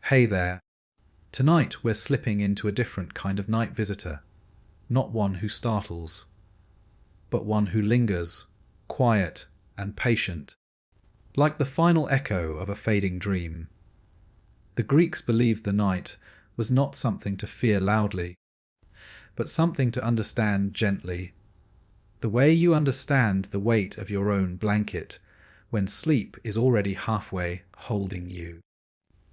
Hey there. Tonight we're slipping into a different kind of night visitor. Not one who startles, but one who lingers, quiet and patient, like the final echo of a fading dream. The Greeks believed the night was not something to fear loudly, but something to understand gently, the way you understand the weight of your own blanket when sleep is already halfway holding you.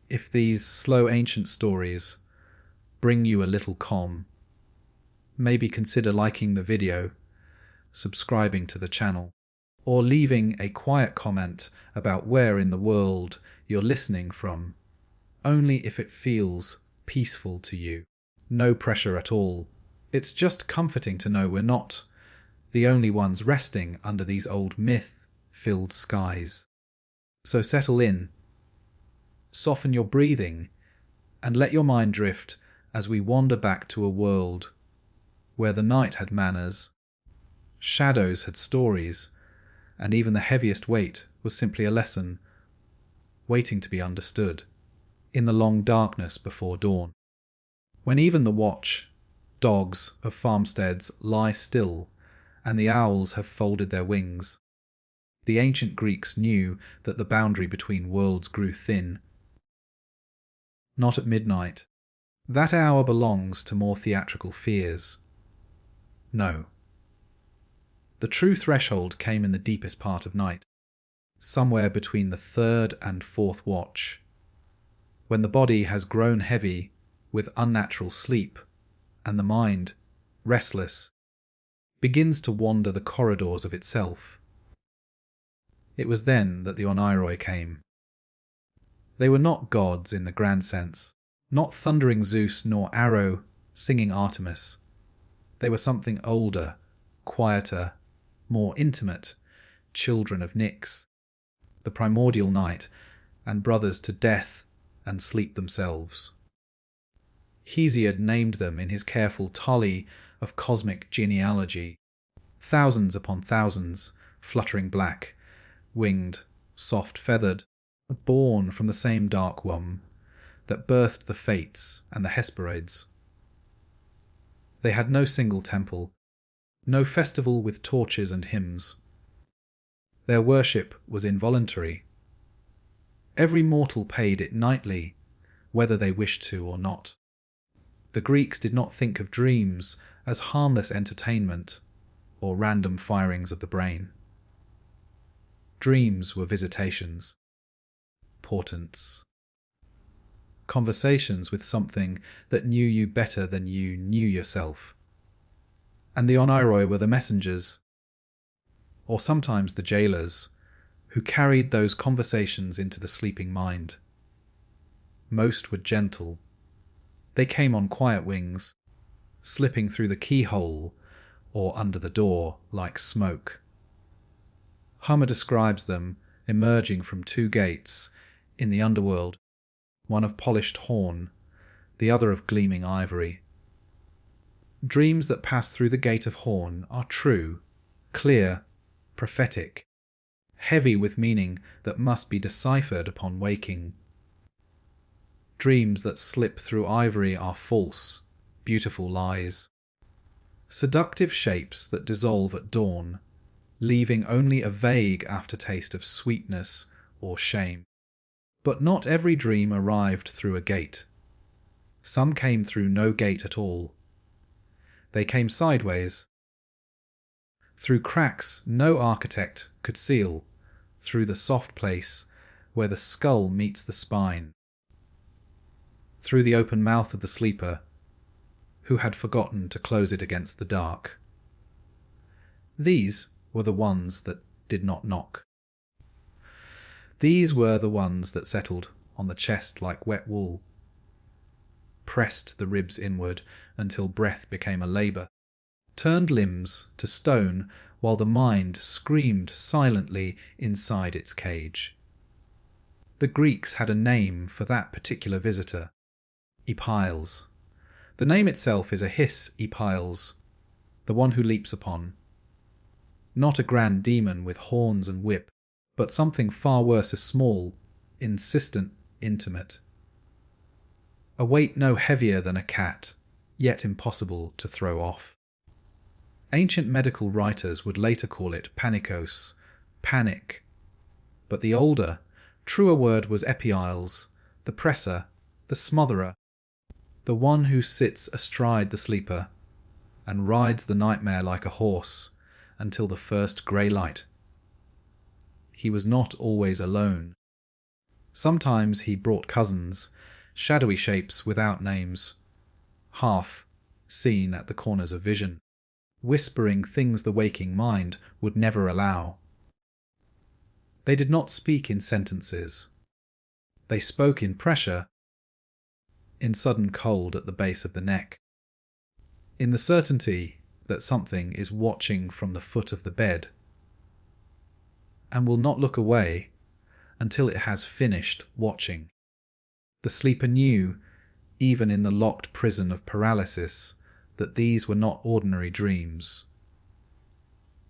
If these slow ancient stories bring you a little calm, maybe consider liking the video, subscribing to the channel, or leaving a quiet comment about where in the world you're listening from, only if it feels peaceful to you. No pressure at all. It's just comforting to know we're not the only ones resting under these old myth-filled skies. So settle in, soften your breathing, and let your mind drift as we wander back to a world where the night had manners, shadows had stories, and even the heaviest weight was simply a lesson waiting to be understood in the long darkness before dawn. When even the watch dogs of farmsteads lie still and the owls have folded their wings, the ancient Greeks knew that the boundary between worlds grew thin. Not at midnight. That hour belongs to more theatrical fears. No. The true threshold came in the deepest part of night, somewhere between the third and fourth watch, when the body has grown heavy with unnatural sleep and the mind, restless, begins to wander the corridors of itself. It was then that the unhurried came. They were not gods in the grand sense, not thundering Zeus nor arrow-singing Artemis. They were something older, quieter, more intimate, children of Nyx, the primordial night, and brothers to death and sleep themselves. Hesiod named them in his careful tally of cosmic genealogy, thousands upon thousands, fluttering black, winged, soft-feathered, born from the same dark womb that birthed the Fates and the Hesperides. They had no single temple, no festival with torches and hymns. Their worship was involuntary. Every mortal paid it nightly, whether they wished to or not. The Greeks did not think of dreams as harmless entertainment or random firings of the brain. Dreams were visitations, portents, conversations with something that knew you better than you knew yourself. And the unhurried were the messengers, or sometimes the jailers, who carried those conversations into the sleeping mind. Most were gentle. They came on quiet wings, slipping through the keyhole or under the door like smoke. Homer describes them emerging from two gates in the underworld, one of polished horn, the other of gleaming ivory. Dreams that pass through the gate of horn are true, clear, prophetic, heavy with meaning that must be deciphered upon waking. Dreams that slip through ivory are false, beautiful lies. Seductive shapes that dissolve at dawn, leaving only a vague aftertaste of sweetness or shame. But not every dream arrived through a gate. Some came through no gate at all. They came sideways, through cracks no architect could seal, through the soft place where the skull meets the spine, through the open mouth of the sleeper who had forgotten to close it against the dark. These were the ones that did not knock. These were the ones that settled on the chest like wet wool, pressed the ribs inward until breath became a labour, turned limbs to stone while the mind screamed silently inside its cage. The Greeks had a name for that particular visitor, Epiles. The name itself is a hiss, Epiles, the one who leaps upon. Not a grand demon with horns and whip, but something far worse, a small, insistent, intimate. a weight no heavier than a cat, yet impossible to throw off. Ancient medical writers would later call it panikos, panic, but the older, truer word was epiiles, the presser, the smotherer, the one who sits astride the sleeper and rides the nightmare like a horse until the first grey light. He was not always alone. Sometimes he brought cousins, shadowy shapes without names, half seen at the corners of vision, whispering things the waking mind would never allow. They did not speak in sentences. They spoke in pressure, in sudden cold at the base of the neck, in the certainty that something is watching from the foot of the bed and will not look away until it has finished watching. The sleeper knew, even in the locked prison of paralysis, that these were not ordinary dreams.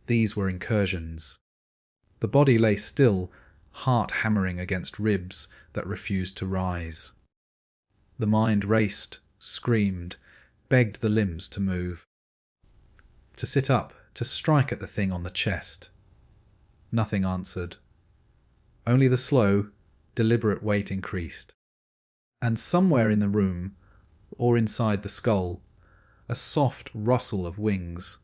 These were incursions. The body lay still, heart hammering against ribs that refused to rise. The mind raced, screamed, begged the limbs to move, to sit up, to strike at the thing on the chest. Nothing answered. Only the slow, deliberate weight increased. And somewhere in the room, or inside the skull, a soft rustle of wings,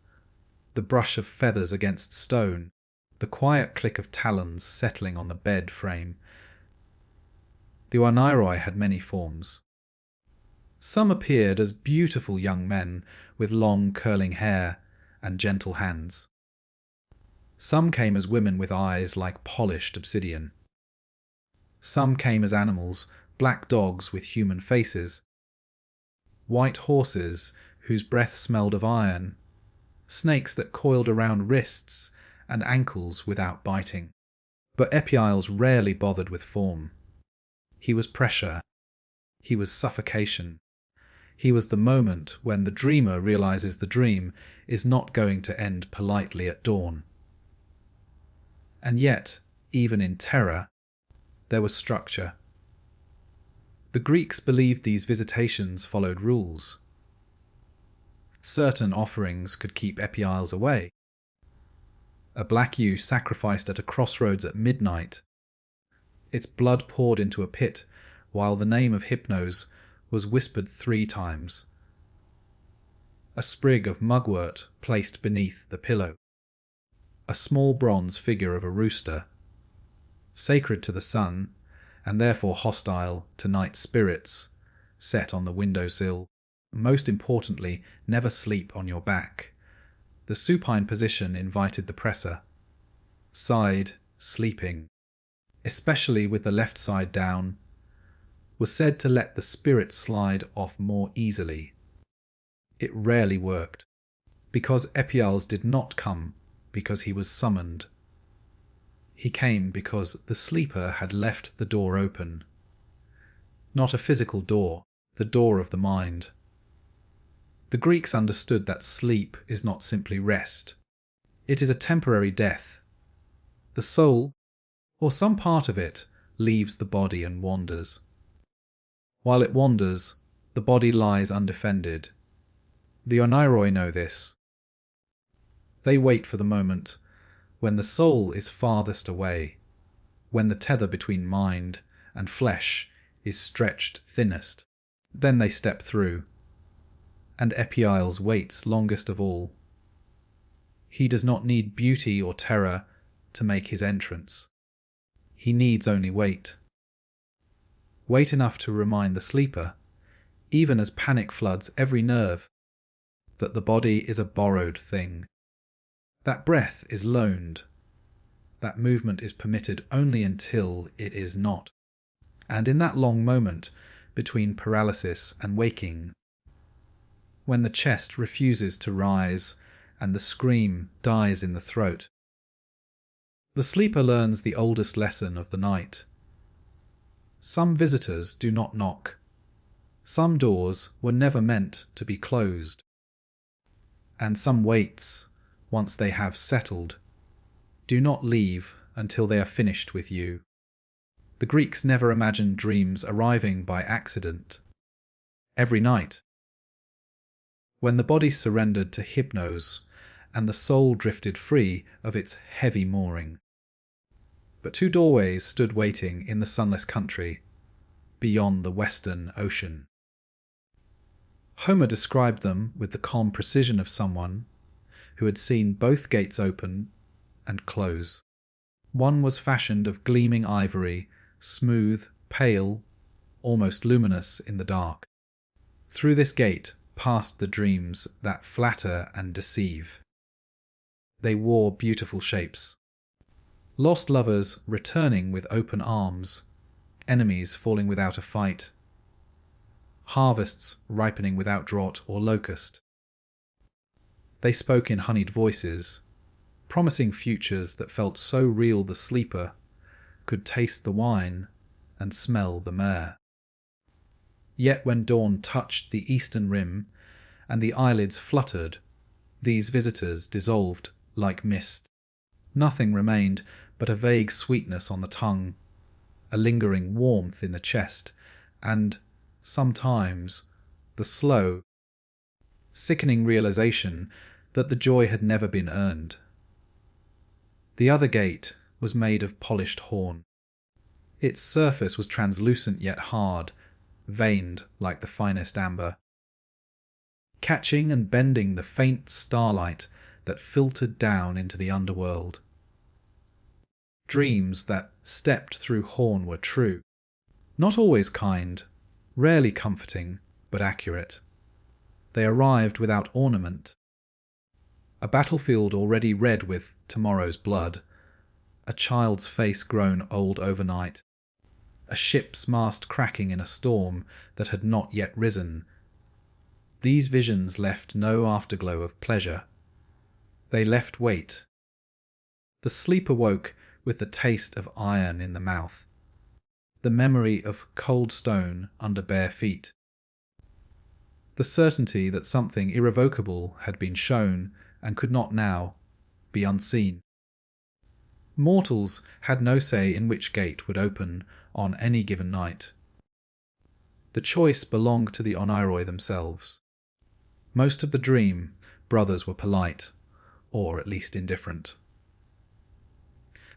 the brush of feathers against stone, the quiet click of talons settling on the bed frame. The unhurried had many forms. Some appeared as beautiful young men with long curling hair and gentle hands. Some came as women with eyes like polished obsidian. Some came as animals, black dogs with human faces, white horses whose breath smelled of iron, snakes that coiled around wrists and ankles without biting. But epiiles rarely bothered with form. He was pressure. He was suffocation. He was the moment when the dreamer realizes the dream is not going to end politely at dawn. And yet, even in terror, there was structure. The Greeks believed these visitations followed rules. Certain offerings could keep epiiles away. A black ewe sacrificed at a crossroads at midnight. Its blood poured into a pit while the name of Hypnos was whispered 3 times. A sprig of mugwort placed beneath the pillow. A small bronze figure of a rooster, sacred to the sun and therefore hostile to night spirits, set on the windowsill. Most importantly, never sleep on your back. The supine position invited the presser. Side, sleeping, especially with the left side down, was said to let the spirit slide off more easily. It rarely worked, because epiiles did not come because he was summoned. He came because the sleeper had left the door open. Not a physical door, the door of the mind. The Greeks understood that sleep is not simply rest. It is a temporary death. The soul, or some part of it, leaves the body and wanders. While it wanders, the body lies undefended. The unhurried know this. They wait for the moment when the soul is farthest away, when the tether between mind and flesh is stretched thinnest. Then they step through, and epiiles waits longest of all. He does not need beauty or terror to make his entrance. He needs only weight. Weight enough to remind the sleeper, even as panic floods every nerve, that the body is a borrowed thing. That breath is loaned. That movement is permitted only until it is not. And in that long moment between paralysis and waking, when the chest refuses to rise and the scream dies in the throat, the sleeper learns the oldest lesson of the night. Some visitors do not knock. Some doors were never meant to be closed. And some waits, once they have settled, do not leave until they are finished with you. The Greeks never imagined dreams arriving by accident. every night. When the body surrendered to hypnose and the soul drifted free of its heavy mooring. But two doorways stood waiting in the sunless country, beyond the western ocean. Homer described them with the calm precision of someone who had seen both gates open and close. One was fashioned of gleaming ivory, smooth, pale, almost luminous in the dark. Through this gate passed the dreams that flatter and deceive. They wore beautiful shapes. Lost lovers returning with open arms, enemies falling without a fight, harvests ripening without drought or locust. They spoke in honeyed voices, promising futures that felt so real the sleeper could taste the wine and smell the myrrh. Yet when dawn touched the eastern rim and the eyelids fluttered, these visitors dissolved like mist. Nothing remained but a vague sweetness on the tongue, a lingering warmth in the chest, and, sometimes, the slow, sickening realization that the joy had never been earned. The other gate was made of polished horn. Its surface was translucent yet hard, veined like the finest amber, catching and bending the faint starlight that filtered down into the underworld. Dreams that stepped through horn were true, not always kind, rarely comforting, but accurate. They arrived without ornament. A battlefield already red with tomorrow's blood, a child's face grown old overnight, a ship's mast cracking in a storm that had not yet risen. These visions left no afterglow of pleasure. They left weight. The sleeper woke with the taste of iron in the mouth, the memory of cold stone under bare feet, the certainty that something irrevocable had been shown and could not now be unseen. Mortals had no say in which gate would open on any given night. The choice belonged to the onhurried themselves. Most of the dream, brothers were polite, or at least indifferent.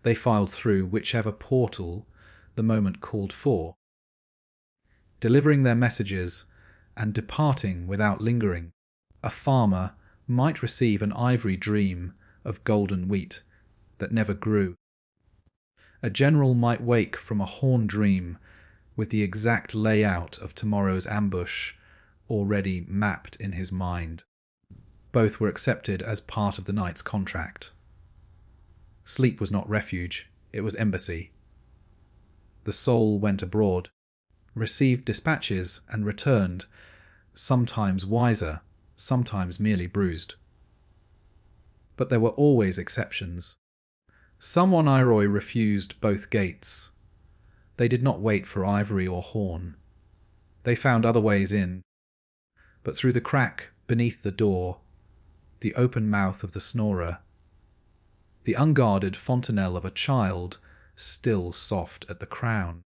They filed through whichever portal the moment called for, delivering their messages and departing without lingering. A farmer might receive an ivory dream of golden wheat that never grew. A general might wake from a horn dream with the exact layout of tomorrow's ambush already mapped in his mind. Both were accepted as part of the night's contract. Sleep was not refuge, it was embassy. The soul went abroad, received dispatches and returned, sometimes wiser, sometimes merely bruised. But there were always exceptions. Some onhurried refused both gates. They did not wait for ivory or horn. They found other ways in, but through the crack beneath the door, the open mouth of the snorer, the unguarded fontanelle of a child still soft at the crown.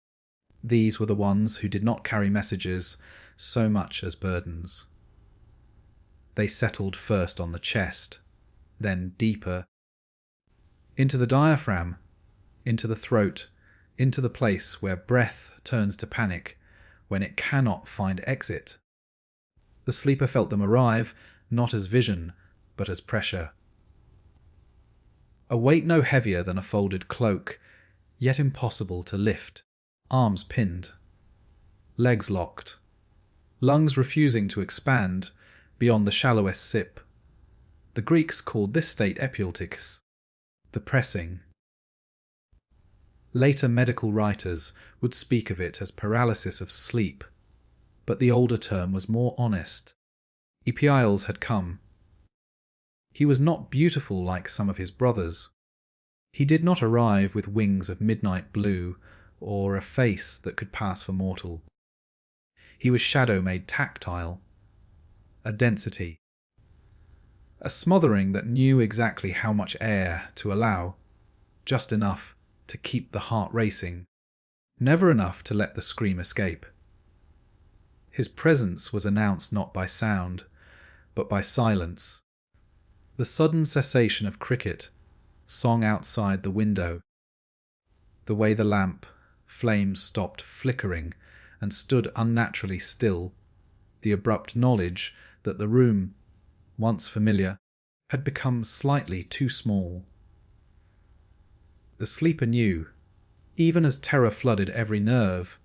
These were the ones who did not carry messages so much as burdens. They settled first on the chest, then deeper, into the diaphragm, into the throat, into the place where breath turns to panic when it cannot find exit. The sleeper felt them arrive, not as vision, but as pressure. A weight no heavier than a folded cloak, yet impossible to lift, arms pinned, legs locked, lungs refusing to expand beyond the shallowest sip. The Greeks called this state epilepticus, the pressing. Later medical writers would speak of it as paralysis of sleep, but the older term was more honest. Epiales had come. He was not beautiful like some of his brothers. He did not arrive with wings of midnight blue or a face that could pass for mortal. He was shadow made tactile, a density, a smothering that knew exactly how much air to allow, just enough to keep the heart racing, never enough to let the scream escape. His presence was announced not by sound, but by silence. The sudden cessation of cricket, song outside the window, the way the lamp flames stopped flickering and stood unnaturally still, the abrupt knowledge that the room, once familiar, had become slightly too small. The sleeper knew, even as terror flooded every nerve,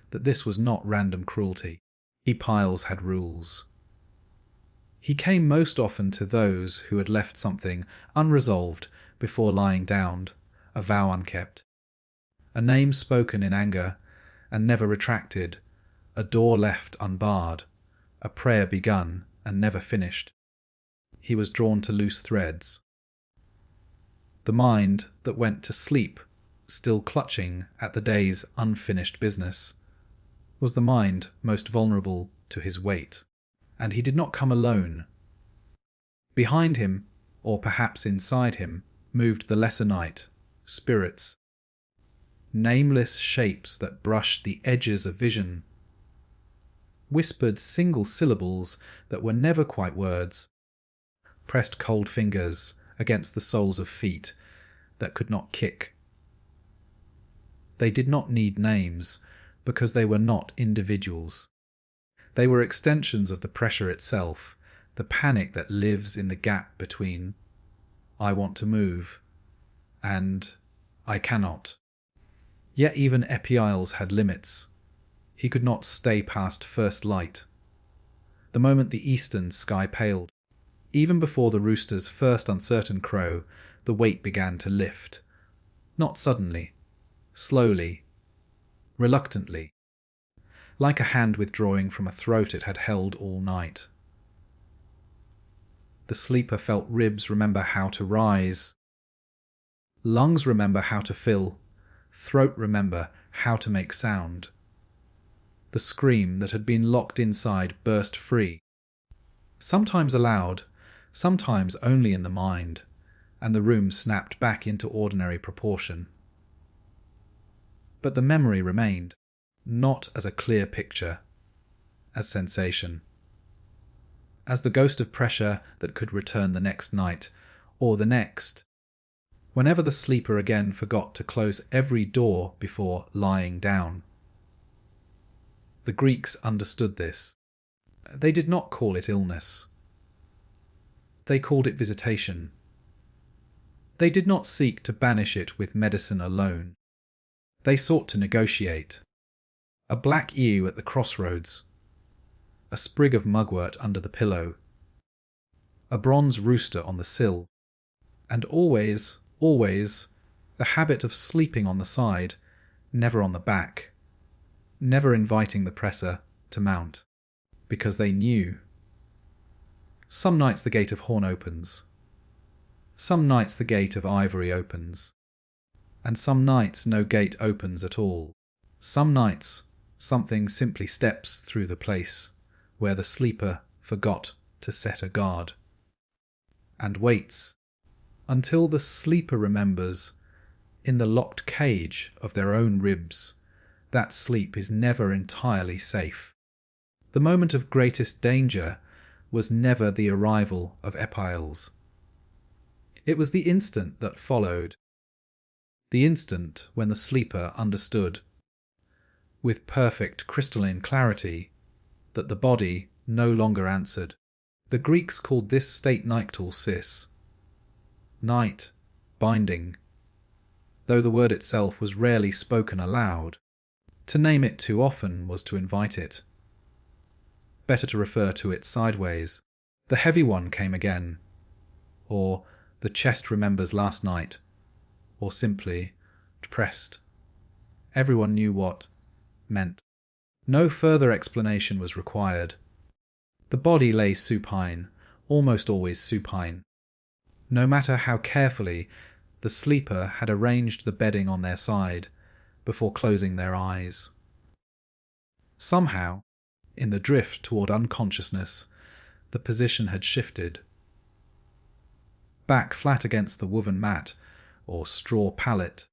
that this was not random cruelty. Epiles had rules. He came most often to those who had left something unresolved before lying down, a vow unkept, a name spoken in anger and never retracted, a door left unbarred, a prayer begun and never finished. He was drawn to loose threads. The mind that went to sleep, still clutching at the day's unfinished business, was the mind most vulnerable to his weight, and he did not come alone. Behind him, or perhaps inside him, moved the lesser night, spirits, nameless shapes that brushed the edges of vision, whispered single syllables that were never quite words, pressed cold fingers against the soles of feet that could not kick. They did not need names, because they were not individuals. They were extensions of the pressure itself, the panic that lives in the gap between "I want to move" and "I cannot." Yet even Epiles had limits. He could not stay past first light. The moment the eastern sky paled, even before the rooster's first uncertain crow, the weight began to lift. Not suddenly, slowly, reluctantly, like a hand withdrawing from a throat it had held all night. The sleeper felt ribs remember how to rise, lungs remember how to fill, throat remember how to make sound. The scream that had been locked inside burst free, sometimes aloud, sometimes only in the mind, and the room snapped back into ordinary proportion. But the memory remained, not as a clear picture, as sensation, as the ghost of pressure that could return the next night, or the next, whenever the sleeper again forgot to close every door before lying down. The Greeks understood this. They did not call it illness. They called it visitation. They did not seek to banish it with medicine alone. They sought to negotiate. A black ewe at the crossroads, a sprig of mugwort under the pillow, a bronze rooster on the sill, and always, always, the habit of sleeping on the side, never on the back, never inviting the presser to mount, because they knew. Some nights the gate of horn opens, some nights the gate of ivory opens, and some nights no gate opens at all. Some nights something simply steps through the place where the sleeper forgot to set a guard, and waits until the sleeper remembers, in the locked cage of their own ribs, that sleep is never entirely safe. The moment of greatest danger was never the arrival of Epiles. It was the instant that followed, the instant when the sleeper understood, with perfect crystalline clarity, that the body no longer answered. The Greeks called this state nyctal sis, night, binding, though the word itself was rarely spoken aloud. To name it too often was to invite it. Better to refer to it sideways. The heavy one came again, or the chest remembers last night, or simply depressed. Everyone knew what meant. No further explanation was required. The body lay supine, almost always supine. No matter how carefully the sleeper had arranged the bedding on their side before closing their eyes. Somehow, in the drift toward unconsciousness, the position had shifted. Back flat against the woven mat or straw pallet,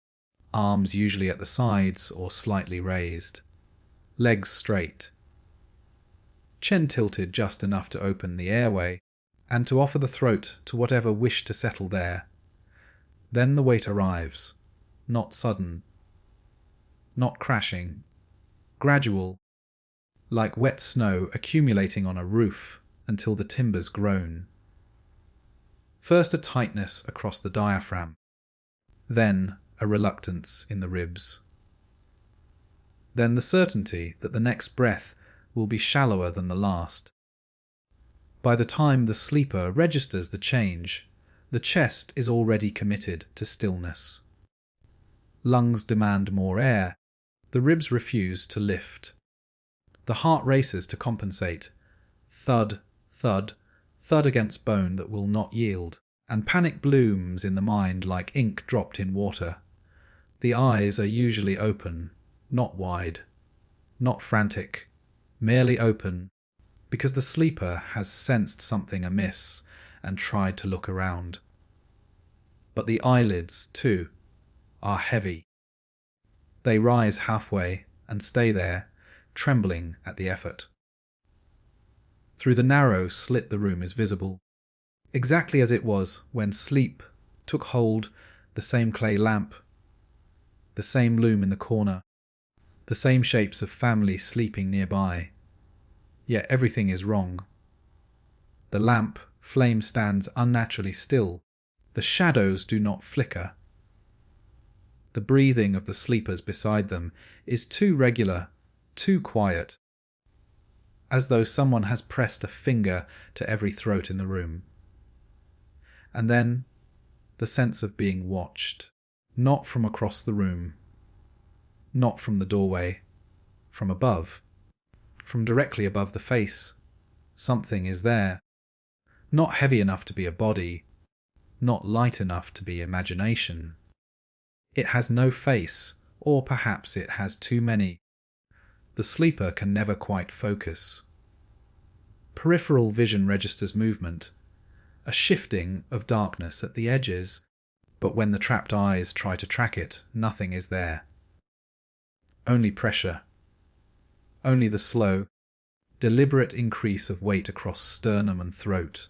arms usually at the sides or slightly raised, legs straight. chin tilted just enough to open the airway, and to offer the throat to whatever wished to settle there. Then the weight arrives, not sudden, not crashing, gradual, like wet snow accumulating on a roof until the timbers groan. First a tightness across the diaphragm, then a reluctance in the ribs. Then the certainty that the next breath will be shallower than the last. By the time the sleeper registers the change, the chest is already committed to stillness. Lungs demand more air, the ribs refuse to lift. The heart races to compensate. Thud, thud, thud against bone that will not yield, and panic blooms in the mind like ink dropped in water. The eyes are usually open, not wide, not frantic, merely open, because the sleeper has sensed something amiss and tried to look around. But the eyelids, too, are heavy. They rise halfway and stay there, trembling at the effort. Through the narrow slit the room is visible, exactly as it was when sleep took hold, the same clay lamp, the same loom in the corner, the same shapes of family sleeping nearby. Yet everything is wrong. The lamp flame stands unnaturally still. The shadows do not flicker. The breathing of the sleepers beside them is too regular, too quiet, as though someone has pressed a finger to every throat in the room. And then the sense of being watched, not from across the room, not from the doorway, from above, from directly above the face. Something is there, not heavy enough to be a body, not light enough to be imagination. It has no face, or perhaps it has too many. The sleeper can never quite focus. Peripheral vision registers movement, a shifting of darkness at the edges, but when the trapped eyes try to track it, nothing is there. Only pressure. Only the slow, deliberate increase of weight across sternum and throat.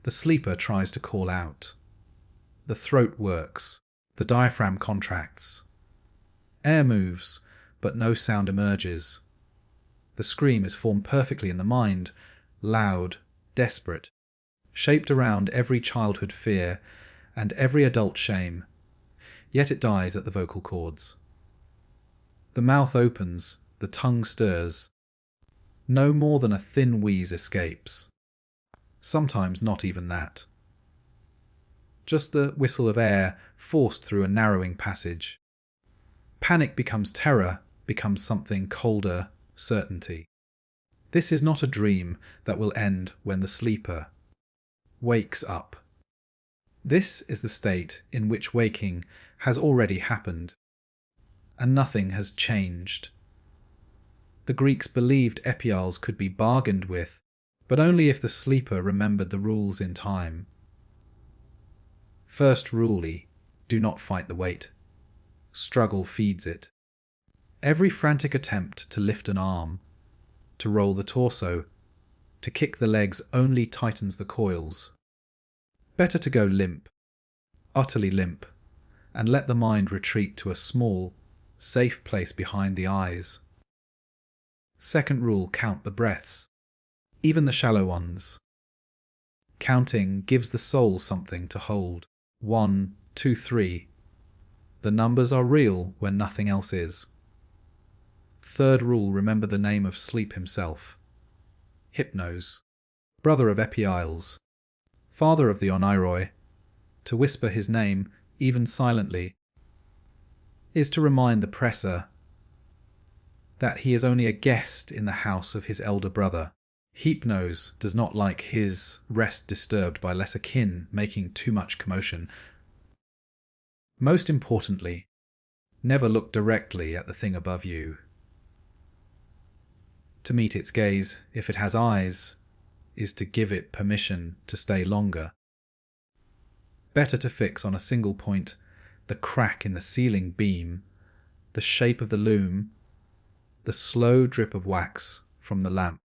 The sleeper tries to call out. The throat works. The diaphragm contracts. Air moves, but no sound emerges. The scream is formed perfectly in the mind, loud, desperate, shaped around every childhood fear and every adult shame, yet it dies at the vocal cords. The mouth opens, the tongue stirs. No more than a thin wheeze escapes. Sometimes not even that. Just the whistle of air forced through a narrowing passage. Panic becomes terror, becomes something colder, certainty. This is not a dream that will end when the sleeper wakes up. This is the state in which waking has already happened, and nothing has changed. The Greeks believed epials could be bargained with, but only if the sleeper remembered the rules in time. First rule: do not fight the weight. Struggle feeds it. Every frantic attempt to lift an arm, to roll the torso, to kick the legs only tightens the coils. Better to go limp, utterly limp, and let the mind retreat to a small, safe place behind the eyes. Second rule: count the breaths, even the shallow ones. Counting gives the soul something to hold. 1, 2, 3. The numbers are real when nothing else is. Third rule: remember the name of sleep himself. Hypnos, brother of Epiales, father of the Oneiroi. To whisper his name, even silently, is to remind the presser that he is only a guest in the house of his elder brother. Hypnos does not like his rest disturbed by lesser kin making too much commotion. Most importantly, never look directly at the thing above you. To meet its gaze, if it has eyes, is to give it permission to stay longer. Better to fix on a single point the crack in the ceiling beam, the shape of the loom, the slow drip of wax from the lamp.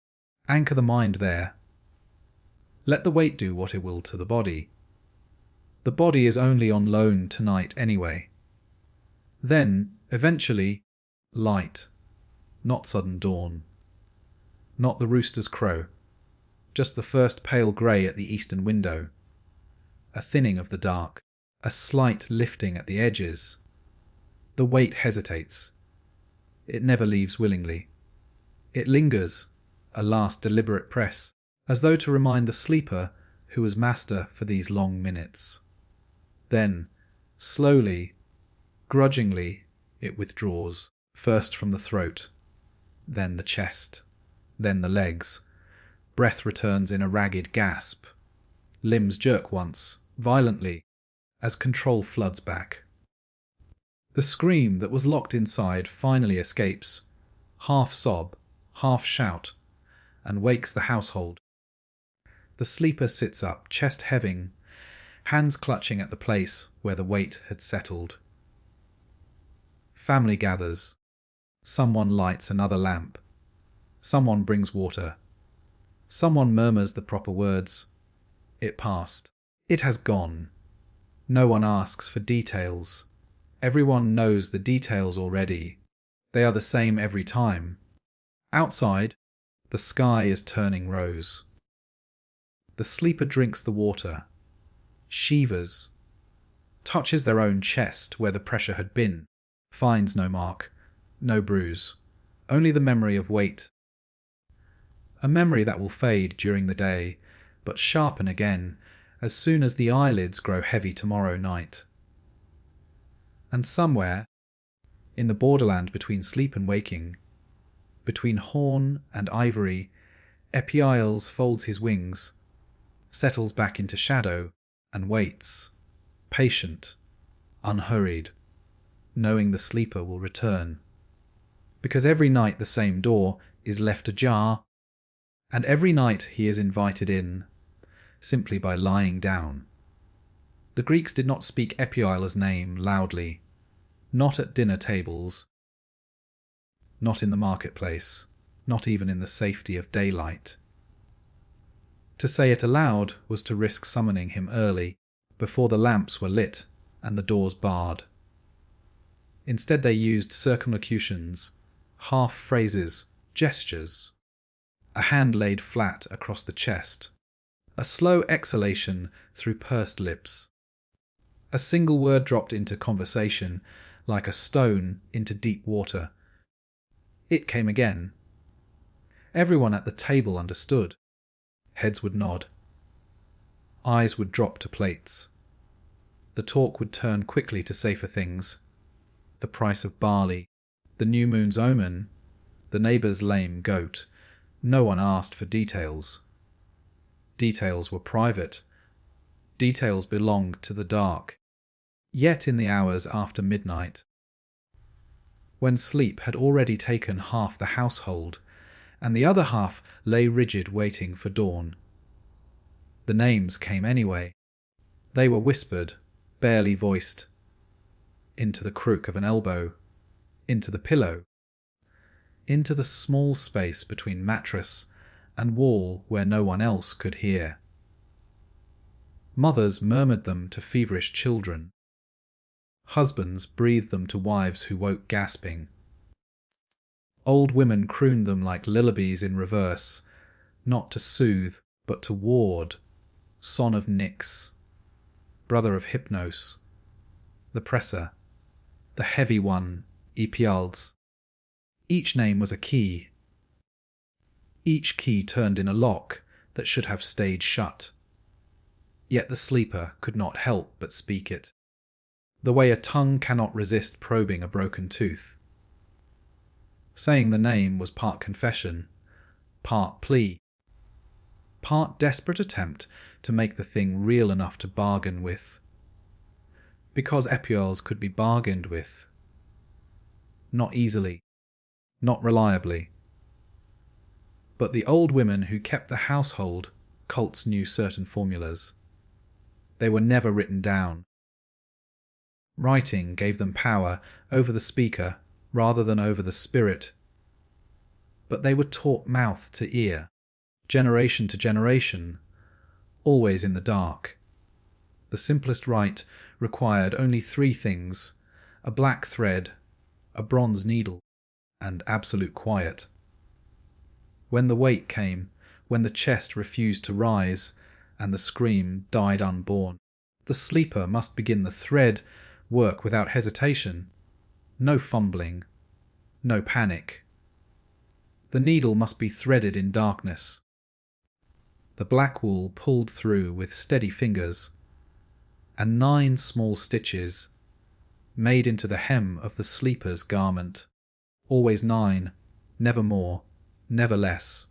Anchor the mind there. Let the weight do what it will to the body. The body is only on loan tonight anyway. Then, eventually, light. Not sudden dawn. Not the rooster's crow. Just the first pale grey at the eastern window. A thinning of the dark. A slight lifting at the edges. The weight hesitates. It never leaves willingly. It lingers, a last deliberate press, as though to remind the sleeper who was master for these long minutes. Then, slowly, grudgingly, it withdraws, first from the throat, then the chest, then the legs. Breath returns in a ragged gasp. Limbs jerk once, violently, as control floods back. The scream that was locked inside finally escapes, half sob, half shout, and wakes the household. The sleeper sits up, chest heaving, hands clutching at the place where the weight had settled. Family gathers. Someone lights another lamp. Someone brings water. Someone murmurs the proper words. It passed. It has gone. No one asks for details. Everyone knows the details already. They are the same every time. Outside, the sky is turning rose. The sleeper drinks the water, shivers, touches their own chest where the pressure had been, finds no mark, no bruise, only the memory of weight. A memory that will fade during the day, but sharpen again as soon as the eyelids grow heavy tomorrow night. And somewhere, in the borderland between sleep and waking, between horn and ivory, Epiales folds his wings, settles back into shadow, and waits, patient, unhurried, knowing the sleeper will return. Because every night the same door is left ajar, and every night he is invited in, simply by lying down. The Greeks did not speak Epiales' name loudly, not at dinner tables, not in the marketplace, not even in the safety of daylight. To say it aloud was to risk summoning him early, before the lamps were lit and the doors barred. Instead they used circumlocutions, half phrases, gestures, a hand laid flat across the chest, a slow exhalation through pursed lips, a single word dropped into conversation like a stone into deep water. It came again. Everyone at the table understood. Heads would nod. Eyes would drop to plates. The talk would turn quickly to safer things. The price of barley, the new moon's omen, the neighbour's lame goat. No one asked for details. Details were private. Details belonged to the dark. Yet in the hours after midnight, when sleep had already taken half the household, and the other half lay rigid waiting for dawn, the names came anyway. They were whispered, barely voiced, into the crook of an elbow, into the pillow, into the small space between mattress and wall where no one else could hear. Mothers murmured them to feverish children. Husbands breathed them to wives who woke gasping. Old women crooned them like lullabies in reverse, not to soothe, but to ward. Son of Nyx, brother of Hypnos, the presser, the heavy one, Epiales. Each name was a key. Each key turned in a lock that should have stayed shut. Yet the sleeper could not help but speak it, the way a tongue cannot resist probing a broken tooth. Saying the name was part confession, part plea, part desperate attempt to make the thing real enough to bargain with. Because Epiales could be bargained with. Not easily, not reliably. But the old women who kept the household, cults knew certain formulas. They were never written down. Writing gave them power over the speaker rather than over the spirit. but they were taught mouth to ear, generation to generation, always in the dark. The simplest rite required only 3 things: a black thread, a bronze needle, and absolute quiet. When the weight came, when the chest refused to rise, and the scream died unborn, the sleeper must begin the thread work without hesitation. No fumbling, no panic. The needle must be threaded in darkness. The black wool pulled through with steady fingers, and 9 small stitches made into the hem of the sleeper's garment. Always 9, never more, never less.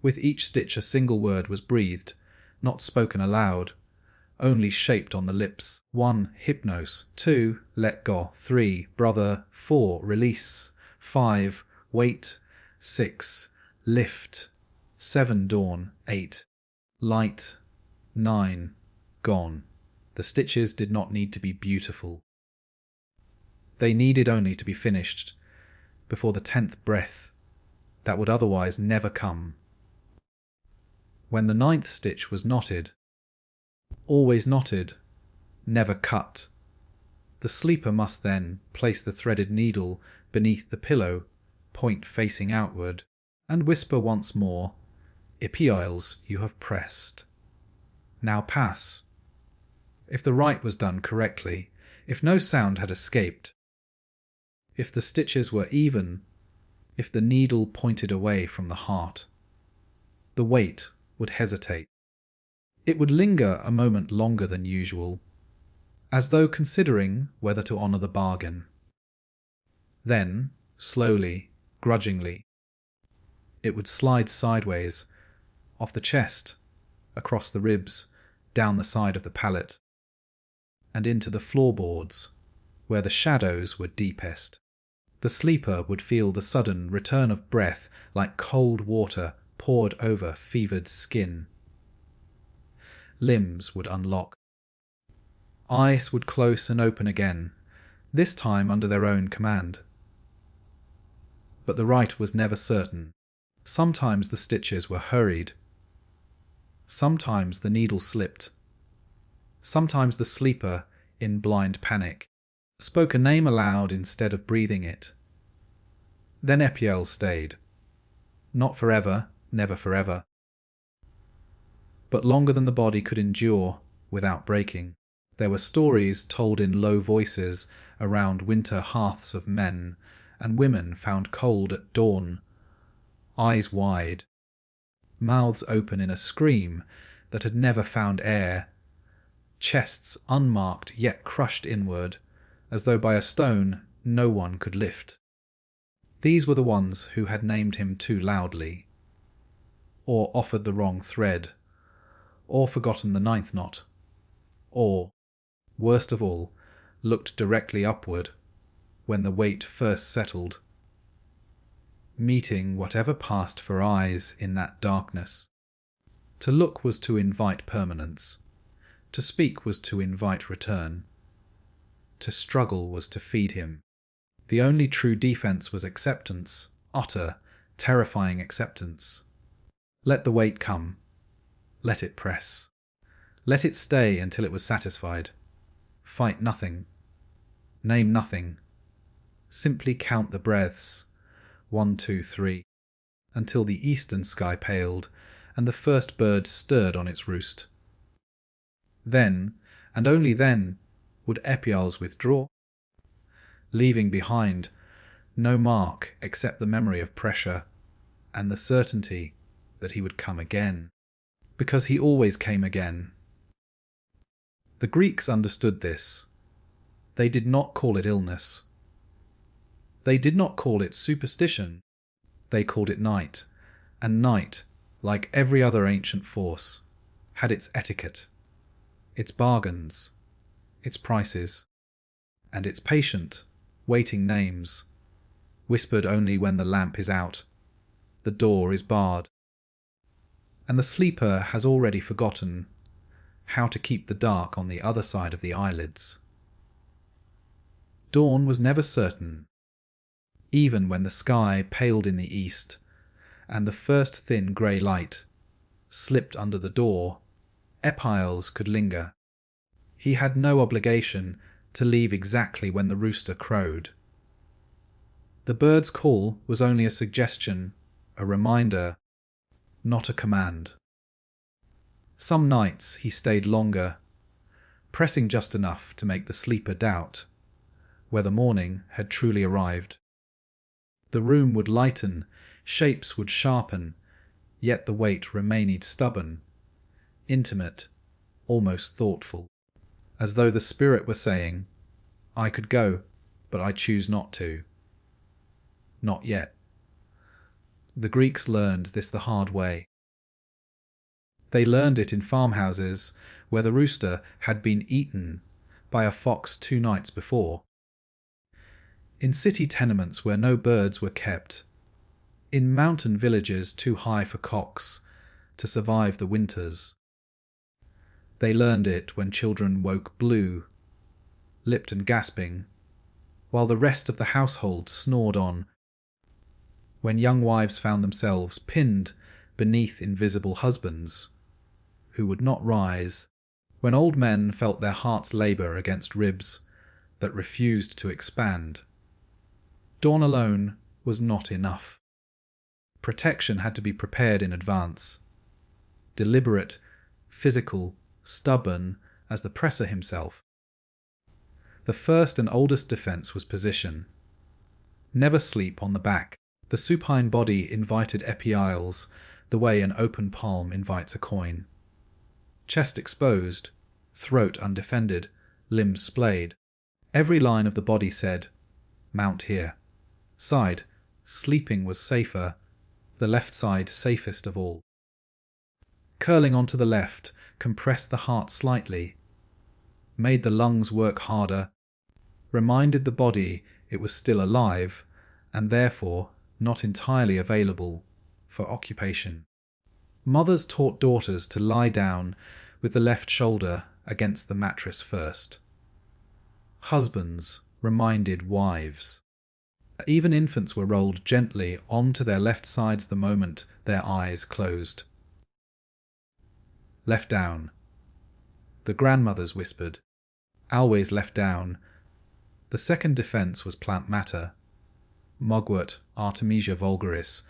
With each stitch a single word was breathed, not spoken aloud, only shaped on the lips. 1. Hypnos. 2. Let go. 3. Brother. 4. Release. 5. Wait. 6. Lift. 7. Dawn. 8. Light. 9. Gone. The stitches did not need to be beautiful. They needed only to be finished before the 10th breath that would otherwise never come. When the 9th stitch was knotted, always knotted, never cut, the sleeper must then place the threaded needle beneath the pillow, point facing outward, and whisper once more, "Epioles you have pressed. Now pass." If the rite was done correctly, if no sound had escaped, if the stitches were even, if the needle pointed away from the heart, the weight would hesitate. It would linger a moment longer than usual, as though considering whether to honour the bargain. Then, slowly, grudgingly, it would slide sideways, off the chest, across the ribs, down the side of the pallet, and into the floorboards, where the shadows were deepest. The sleeper would feel the sudden return of breath like cold water poured over fevered skin. Limbs would unlock. Eyes would close and open again, this time under their own command. But the rite was never certain. Sometimes the stitches were hurried. Sometimes the needle slipped. Sometimes the sleeper, in blind panic, spoke a name aloud instead of breathing it. Then Epioles stayed. Not forever, never forever, but longer than the body could endure without breaking. There were stories told in low voices around winter hearths of men and women found cold at dawn, eyes wide, mouths open in a scream that had never found air, chests unmarked yet crushed inward, as though by a stone no one could lift. These were the ones who had named him too loudly, or offered the wrong thread, or forgotten the 9th knot, or, worst of all, looked directly upward when the weight first settled, meeting whatever passed for eyes in that darkness. To look was to invite permanence. To speak was to invite return. To struggle was to feed him. The only true defense was acceptance, utter, terrifying acceptance. Let the weight come. Let it press. Let it stay until it was satisfied. Fight nothing. Name nothing. Simply count the breaths, 1, 2, 3, until the eastern sky paled and the first bird stirred on its roost. Then, and only then, would Epioles withdraw, leaving behind no mark except the memory of pressure and the certainty that he would come again, because he always came again. The Greeks understood this. They did not call it illness. They did not call it superstition. They called it night, and night, like every other ancient force, had its etiquette, its bargains, its prices, and its patient, waiting names, whispered only when the lamp is out, the door is barred, and the sleeper has already forgotten how to keep the dark on the other side of the eyelids. Dawn was never certain. even when the sky paled in the east and the first thin grey light slipped under the door, Epiles could linger. He had no obligation to leave exactly when the rooster crowed. The bird's call was only a suggestion, a reminder, not a command. Some nights he stayed longer, pressing just enough to make the sleeper doubt whether morning had truly arrived. The room would lighten, shapes would sharpen, yet the weight remained stubborn, intimate, almost thoughtful, as though the spirit were saying, "I could go, but I choose not to." Not yet. The Greeks learned this the hard way. They learned it in farmhouses where the rooster had been eaten by a fox 2 nights before. In city tenements where no birds were kept. In mountain villages too high for cocks to survive the winters. They learned it when children woke blue, lipped and gasping, while the rest of the household snored on. When young wives found themselves pinned beneath invisible husbands who would not rise, when old men felt their hearts labour against ribs that refused to expand. Dawn alone was not enough. Protection had to be prepared in advance. Deliberate, physical, stubborn as the presser himself. The first and oldest defence was position. Never sleep on the back. The supine body invited Epiles the way an open palm invites a coin. Chest exposed, throat undefended, limbs splayed. Every line of the body said, "Mount here." Side, sleeping was safer, the left side safest of all. Curling onto the left compressed the heart slightly, made the lungs work harder, reminded the body it was still alive and therefore not entirely available for occupation. Mothers taught daughters to lie down with the left shoulder against the mattress first. Husbands reminded wives. Even infants were rolled gently onto their left sides the moment their eyes closed. Left down. The grandmothers whispered. Always left down. The second defence was plant matter. Mugwort, Artemisia vulgaris,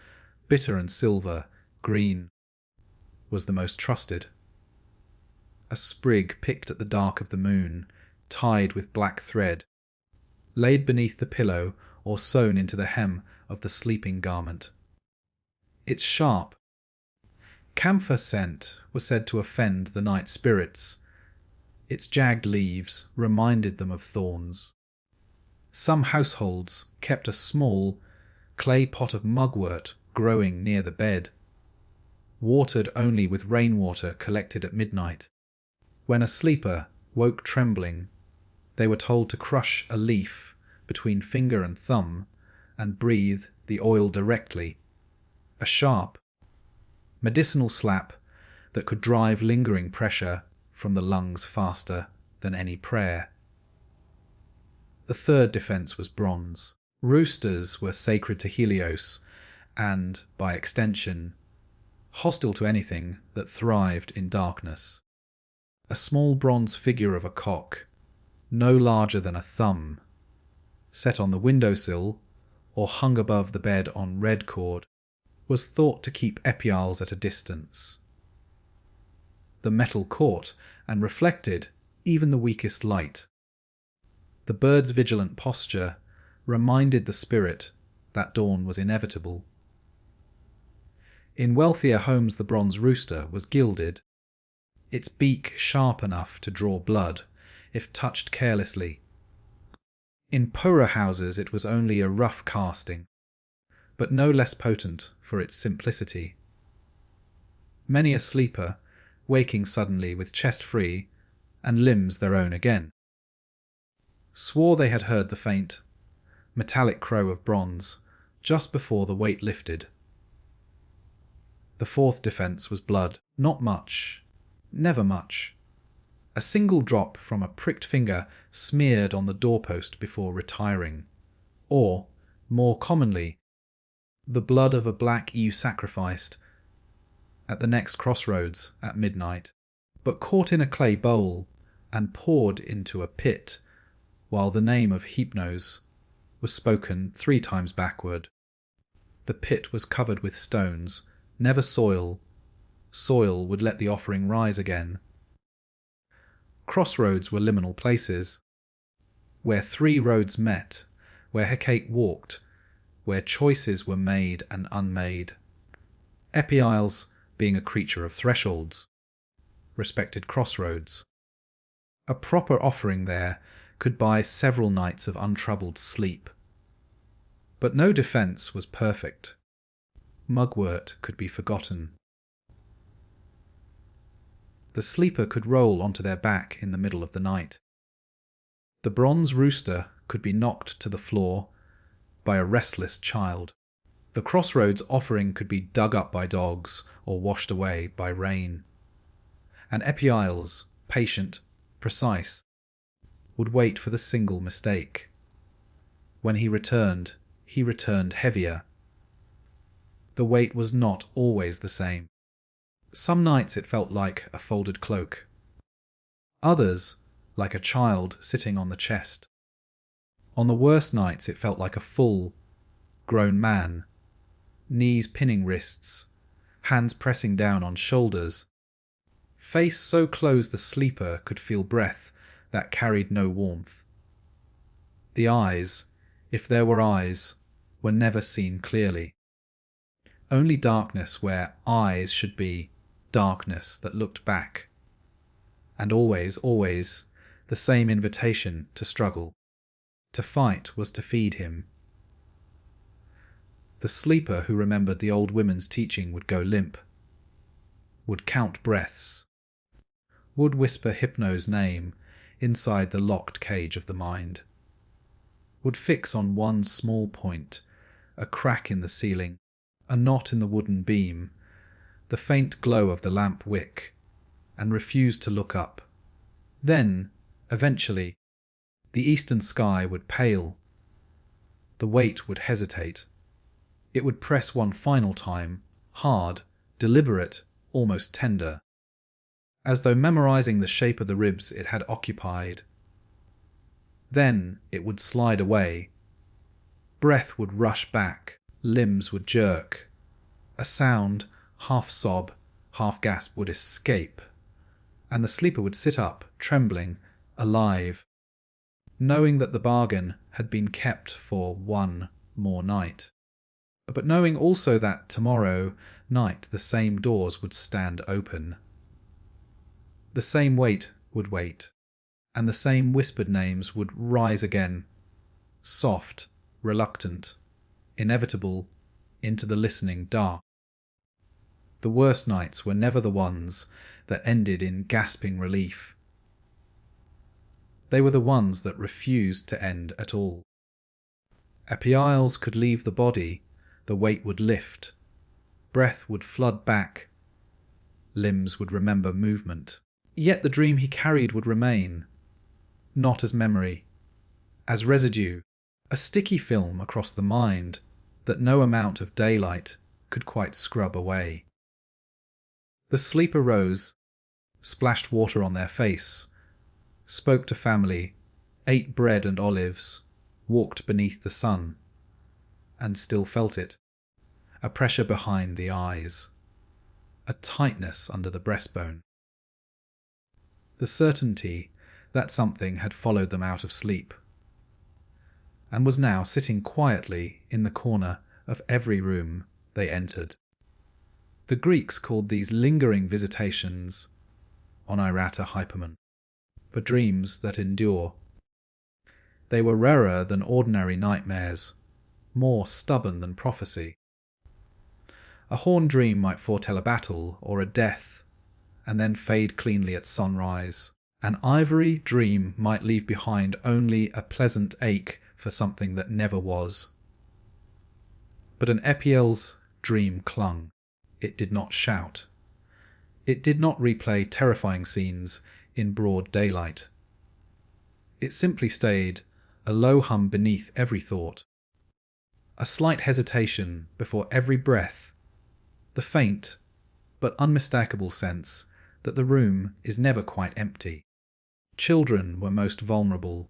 bitter and silver, green, was the most trusted. A sprig picked at the dark of the moon, tied with black thread, laid beneath the pillow or sewn into the hem of the sleeping garment. Its sharp, camphor scent was said to offend the night spirits. Its jagged leaves reminded them of thorns. Some households kept a small clay pot of mugwort growing near the bed, watered only with rainwater collected at midnight. When a sleeper woke trembling, they were told to crush a leaf between finger and thumb and breathe the oil directly, a sharp, medicinal slap that could drive lingering pressure from the lungs faster than any prayer. The third defence was bronze. Roosters were sacred to Helios and, by extension, hostile to anything that thrived in darkness. A small bronze figure of a cock, no larger than a thumb, set on the windowsill or hung above the bed on red cord, was thought to keep Epiales at a distance. The metal caught and reflected even the weakest light. The bird's vigilant posture reminded the spirit that dawn was inevitable. In wealthier homes the bronze rooster was gilded, its beak sharp enough to draw blood if touched carelessly. In poorer houses it was only a rough casting, but no less potent for its simplicity. Many a sleeper, waking suddenly with chest free and limbs their own again, swore they had heard the faint, metallic crow of bronze just before the weight lifted. The fourth defence was blood. Not much, never much. A single drop from a pricked finger smeared on the doorpost before retiring, or, More commonly, the blood of a black ewe sacrificed at the next crossroads at midnight, but caught in a clay bowl and poured into a pit, while the name of Hypnos was spoken 3 times backward. The pit was covered with stones, never soil. Soil would let the offering rise again. Crossroads were liminal places, where 3 roads met, where Hecate walked, where choices were made and unmade. Epeiles, being a creature of thresholds, respected crossroads. A proper offering there could buy several nights of untroubled sleep. But no defence was perfect. Mugwort could be forgotten. The sleeper could roll onto their back in the middle of the night. The bronze rooster could be knocked to the floor by a restless child. The crossroads offering could be dug up by dogs or washed away by rain. And Epeiles, patient, precise, would wait for the single mistake. When he returned heavier. The weight was not always the same. Some nights it felt like a folded cloak. Others, like a child sitting on the chest. On the worst nights it felt like a full, grown man, knees pinning wrists, hands pressing down on shoulders, face so close the sleeper could feel breath that carried no warmth. The eyes, if there were eyes, were never seen clearly. Only darkness where eyes should be, darkness that looked back. And always, always, the same invitation to struggle. To fight was to feed him. The sleeper who remembered the old women's teaching would go limp, would count breaths, would whisper Hypno's name inside the locked cage of the mind, would fix on one small point, a crack in the ceiling, a knot in the wooden beam, the faint glow of the lamp wick, and refuse to look up. Then, eventually, the eastern sky would pale. The weight would hesitate. It would press one final time, hard, deliberate, almost tender, as though memorizing the shape of the ribs it had occupied. Then it would slide away. Breath would rush back, limbs would jerk. A sound, half sob, half gasp would escape, and the sleeper would sit up, trembling, alive, knowing that the bargain had been kept for one more night, but knowing also that tomorrow night the same doors would stand open. The same weight would wait, and the same whispered names would rise again, soft, reluctant, inevitable, into the listening dark. The worst nights were never the ones that ended in gasping relief. They were the ones that refused to end at all. Epeiles could leave the body, the weight would lift, breath would flood back, limbs would remember movement. Yet the dream he carried would remain, not as memory, as residue, a sticky film across the mind that no amount of daylight could quite scrub away. The sleeper rose, splashed water on their face, spoke to family, ate bread and olives, walked beneath the sun, and still felt it, a pressure behind the eyes, a tightness under the breastbone. The certainty that something had followed them out of sleep, and was now sitting quietly in the corner of every room they entered. The Greeks called these lingering visitations onirata hypermon, for dreams that endure. They were rarer than ordinary nightmares, more stubborn than prophecy. A horn dream might foretell a battle or a death, and then fade cleanly at sunrise. An ivory dream might leave behind only a pleasant ache for something that never was. But an Epeiles dream clung. It did not shout. It did not replay terrifying scenes in broad daylight. It simply stayed, a low hum beneath every thought. a slight hesitation before every breath, the faint but unmistakable sense that the room is never quite empty. Children were most vulnerable.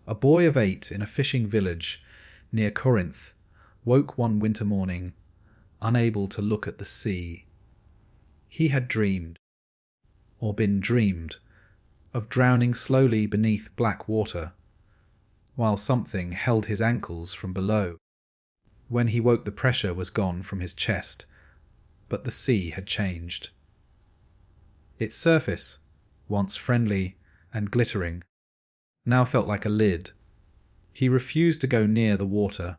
A boy of 8 in a fishing village near Corinth woke one winter morning, unable to look at the sea. He had dreamed, or been dreamed, of drowning slowly beneath black water, while something held his ankles from below. When he woke, the pressure was gone from his chest, but the sea had changed. Its surface, once friendly and glittering, now felt like a lid. He refused to go near the water.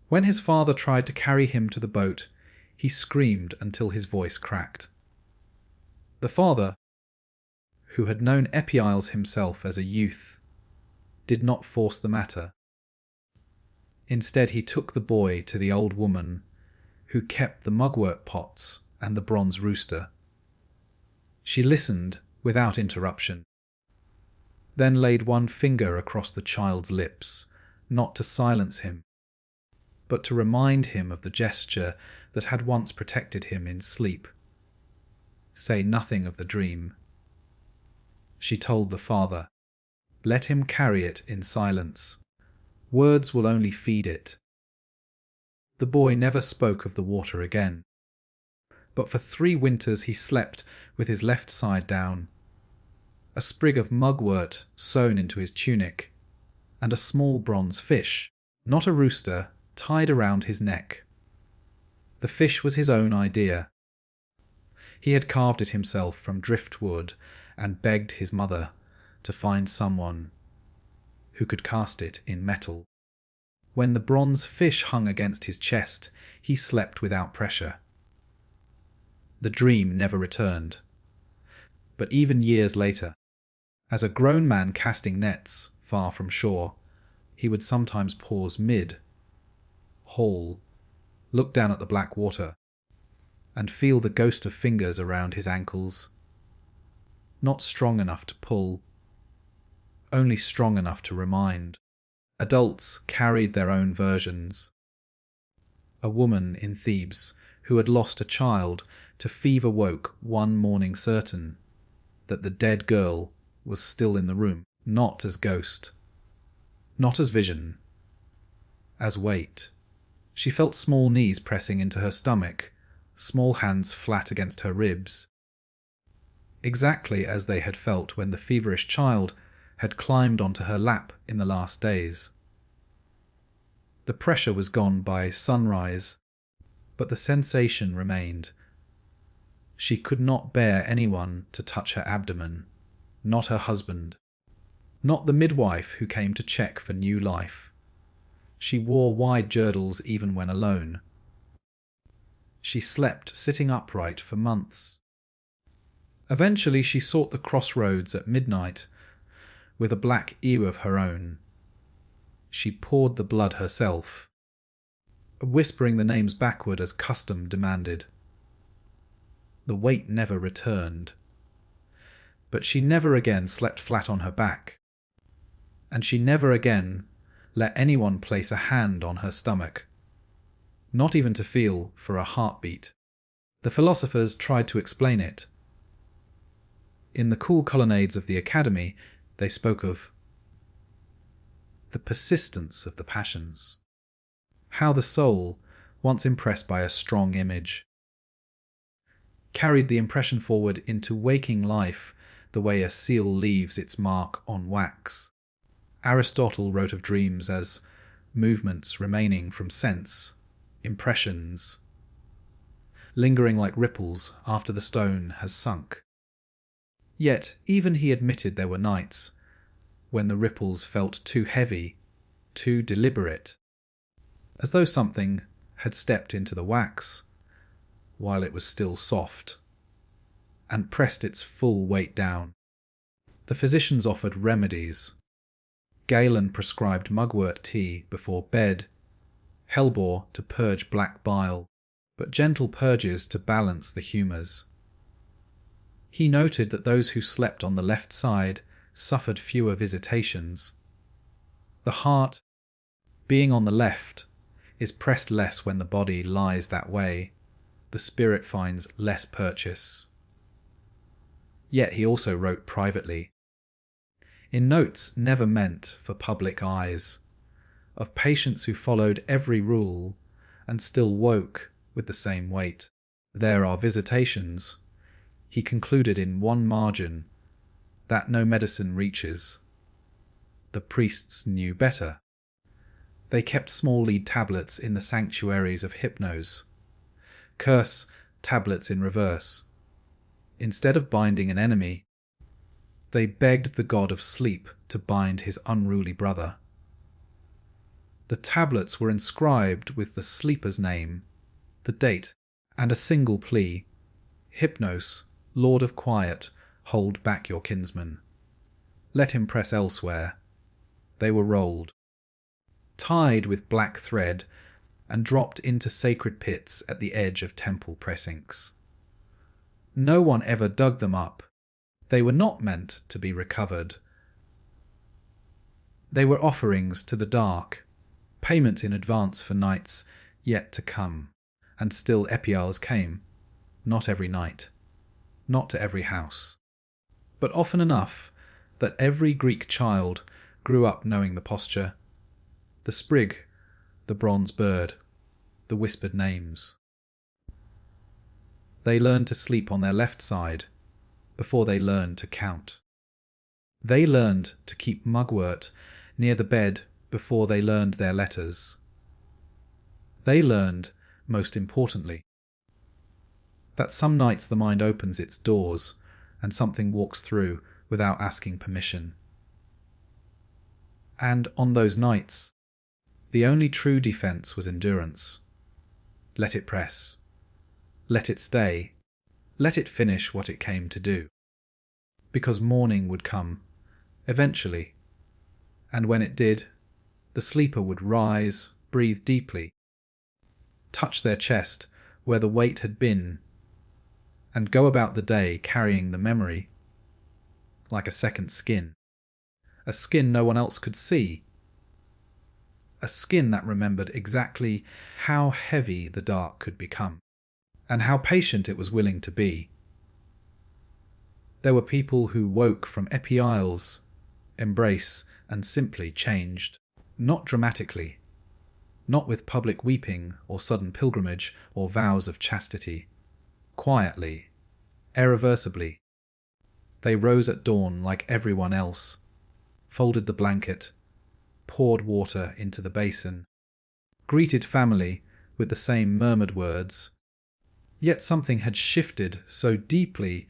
When his father tried to carry him to the boat, he screamed until his voice cracked. The father, who had known Epiiles himself as a youth, did not force the matter. Instead, he took the boy to the old woman who kept the mugwort pots and the bronze rooster. She listened without interruption, then laid one finger across the child's lips, not to silence him, but to remind him of the gesture that had once protected him in sleep. Say nothing of the dream. She told the father, let him carry it in silence. Words will only feed it. The boy never spoke of the water again, but for 3 winters he slept with his left side down, a sprig of mugwort sewn into his tunic, and a small bronze fish, not a rooster, tied around his neck. The fish was his own idea. He had carved it himself from driftwood and begged his mother to find someone who could cast it in metal. When the bronze fish hung against his chest, he slept without pressure. The dream never returned. But even years later, as a grown man casting nets far from shore, he would sometimes pause mid-haul, look down at the black water, and feel the ghost of fingers around his ankles. Not strong enough to pull, only strong enough to remind. Adults carried their own versions. A woman in Thebes who had lost a child to fever woke one morning certain that the dead girl was still in the room, not as ghost, not as vision, as weight. She felt small knees pressing into her stomach, small hands flat against her ribs, exactly as they had felt when the feverish child had climbed onto her lap in the last days. The pressure was gone by sunrise, but the sensation remained. She could not bear anyone to touch her abdomen, not her husband, not the midwife who came to check for new life. She wore wide girdles even when alone. She slept sitting upright for months. Eventually she sought the crossroads at midnight with a black ewe of her own. She poured the blood herself, whispering the names backward as custom demanded. The weight never returned, but she never again slept flat on her back, and she never again let anyone place a hand on her stomach, not even to feel for a heartbeat. The philosophers tried to explain it. In the cool colonnades of the academy, they spoke of the persistence of the passions, how the soul, once impressed by a strong image, carried the impression forward into waking life the way a seal leaves its mark on wax. Aristotle wrote of dreams as movements remaining from sense, impressions, lingering like ripples after the stone has sunk. Yet even he admitted there were nights when the ripples felt too heavy, too deliberate, as though something had stepped into the wax while it was still soft, and pressed its full weight down. The physicians offered remedies. Galen prescribed mugwort tea before bed, hellebore to purge black bile, but gentle purges to balance the humours. He noted that those who slept on the left side suffered fewer visitations. The heart Being on the left is pressed less when the body lies that way. The spirit finds less purchase. Yet he also wrote privately, in notes never meant for public eyes, of patients who followed every rule and still woke with the same weight. There are visitations, he concluded in one margin, that no medicine reaches. The priests knew better. They kept small lead tablets in the sanctuaries of hypnos. Curse tablets in reverse. Instead of binding an enemy, they begged the god of sleep to bind his unruly brother. The tablets were inscribed with the sleeper's name, the date, and a single plea: Hypnos, Lord of Quiet, hold back your kinsman. Let him press elsewhere. They were rolled, tied with black thread, and dropped into sacred pits at the edge of temple precincts. No one ever dug them up. They were not meant to be recovered. They were offerings to the dark, payment in advance for nights yet to come. And still epials came, not every night, not to every house, but often enough that every Greek child grew up knowing the posture, the sprig, the bronze bird, the whispered names. They learned to sleep on their left side before they learned to count. They learned to keep mugwort near the bed before they learned their letters. They learned, most importantly, that some nights the mind opens its doors and something walks through without asking permission. And on those nights, the only true defense was endurance. Let it press. Let it stay. Let it finish what it came to do. Because morning would come, eventually, and when it did, the sleeper would rise, breathe deeply, touch their chest where the weight had been, and go about the day carrying the memory like a second skin, a skin no one else could see, a skin that remembered exactly how heavy the dark could become, and how patient it was willing to be. There were people who woke from epials, embrace, and simply changed, not dramatically, not with public weeping or sudden pilgrimage or vows of chastity. Quietly, irreversibly, they rose at dawn like everyone else, folded the blanket, poured water into the basin, greeted family with the same murmured words. Yet something had shifted so deeply